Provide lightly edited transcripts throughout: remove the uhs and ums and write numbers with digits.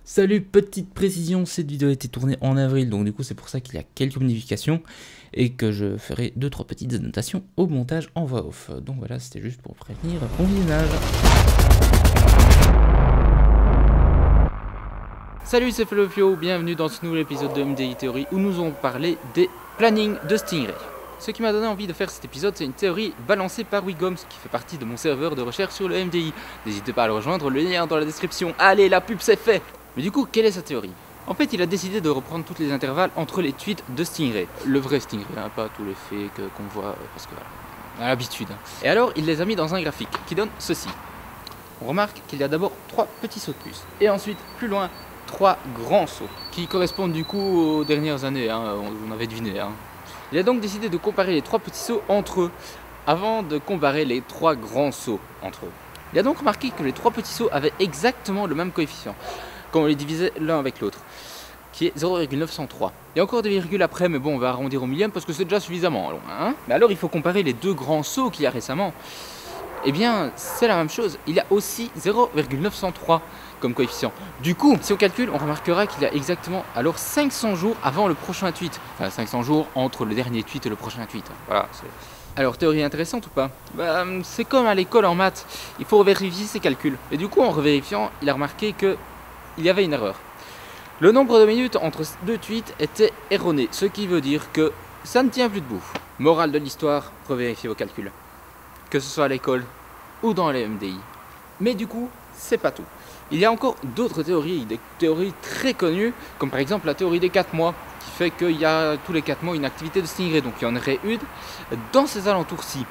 Salut, petite précision, cette vidéo a été tournée en avril, donc du coup c'est pour ça qu'il y a quelques modifications et que je ferai 2-3 petites annotations au montage en voix off. Donc voilà, c'était juste pour prévenir bon visionnage. Salut, c'est Flofio, bienvenue dans ce nouvel épisode de MDI Theory où nous allons parler des plannings de Stingray. Ce qui m'a donné envie de faire cet épisode, c'est une théorie balancée par Wigoms qui fait partie de mon serveur de recherche sur le MDI. N'hésitez pas à le rejoindre, le lien est dans la description. Allez, la pub c'est fait! Mais du coup, quelle est sa théorie? En fait, il a décidé de reprendre tous les intervalles entre les tweets de Stingray. Le vrai Stingray, hein, pas tous les fakes qu'on voit, parce que voilà, à l'habitude. Et alors, il les a mis dans un graphique qui donne ceci. On remarque qu'il y a d'abord 3 petits sauts de puce. Et ensuite, plus loin, 3 grands sauts, qui correspondent du coup aux dernières années, hein, on avait deviné. Hein. Il a donc décidé de comparer les 3 petits sauts entre eux, avant de comparer les 3 grands sauts entre eux. Il a donc remarqué que les 3 petits sauts avaient exactement le même coefficient, quand on les divisait l'un avec l'autre, qui est 0,903. Il y a encore des virgules après, mais bon, on va arrondir au millième parce que c'est déjà suffisamment long. Hein, mais alors, il faut comparer les 2 grands sauts qu'il y a récemment. Eh bien, c'est la même chose. Il y a aussi 0,903 comme coefficient. Du coup, si on calcule, on remarquera qu'il y a exactement alors 500 jours avant le prochain tweet. Enfin, 500 jours entre le dernier tweet et le prochain tweet. Voilà. Alors, théorie intéressante ou pas? Bah, c'est comme à l'école en maths. Il faut vérifier ses calculs. Et du coup, en revérifiant, il a remarqué que il y avait une erreur. Le nombre de minutes entre 2 tweets était erroné, ce qui veut dire que ça ne tient plus debout. Morale de l'histoire, revérifiez vos calculs. Que ce soit à l'école ou dans les MDI. Mais du coup, c'est pas tout. Il y a encore d'autres théories, des théories très connues, comme par exemple la théorie des 4 mois, qui fait qu'il y a tous les 4 mois une activité de Stingray, donc il y en aurait une dans ces alentours-ci.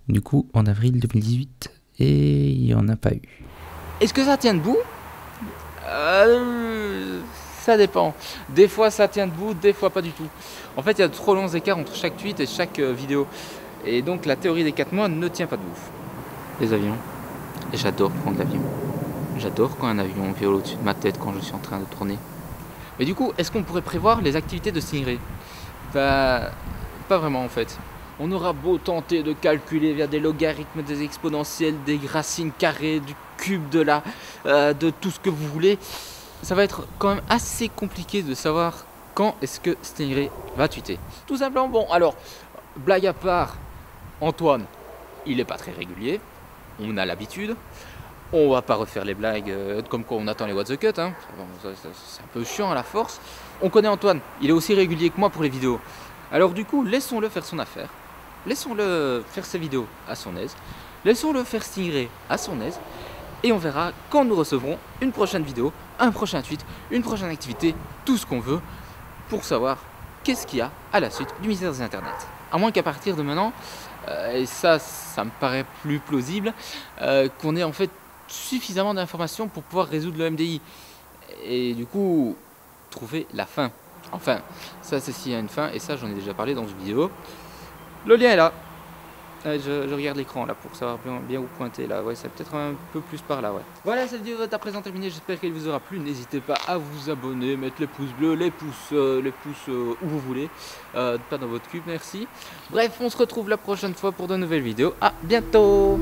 Du coup, en avril 2018, et il n'y en a pas eu. Est-ce que ça tient debout? Ça dépend. Des fois ça tient debout, des fois pas du tout. En fait, il y a de trop longs écarts entre chaque tweet et chaque vidéo. Et donc la théorie des 4 mois ne tient pas debout. Les avions. Et j'adore prendre l'avion. J'adore quand un avion vole au-dessus de ma tête quand je suis en train de tourner. Mais du coup, est-ce qu'on pourrait prévoir les activités de Stingray? Bah, pas vraiment en fait. On aura beau tenter de calculer via des logarithmes, des exponentiels, des racines carrées, du cube de tout ce que vous voulez. Ça va être quand même assez compliqué de savoir quand est-ce que Stingray va tweeter. Tout simplement, bon, alors, blague à part, Antoine, il n'est pas très régulier, on a l'habitude. On va pas refaire les blagues comme quand on attend les what the cut, hein. Bon, c'est un peu chiant à la force. On connaît Antoine, il est aussi régulier que moi pour les vidéos. Alors du coup, laissons-le faire son affaire. Laissons-le faire ses vidéos à son aise. Laissons-le faire Stingray à son aise. Et on verra quand nous recevrons une prochaine vidéo, un prochain tweet, une prochaine activité, tout ce qu'on veut, pour savoir qu'est-ce qu'il y a à la suite du mystère des internets. À moins qu'à partir de maintenant, et ça me paraît plus plausible, qu'on ait en fait suffisamment d'informations pour pouvoir résoudre le MDI. Et du coup, trouver la fin. Enfin, ça c'est s'il y a une fin, et ça j'en ai déjà parlé dans une vidéo. Le lien est là. Je regarde l'écran là pour savoir bien où pointer là. Ouais, c'est peut-être un peu plus par là, ouais. Voilà, cette vidéo est à présent terminée. J'espère qu'elle vous aura plu. N'hésitez pas à vous abonner, mettre les pouces bleus, les pouces où vous voulez. Pas dans votre cube, merci. Bref, on se retrouve la prochaine fois pour de nouvelles vidéos. À bientôt!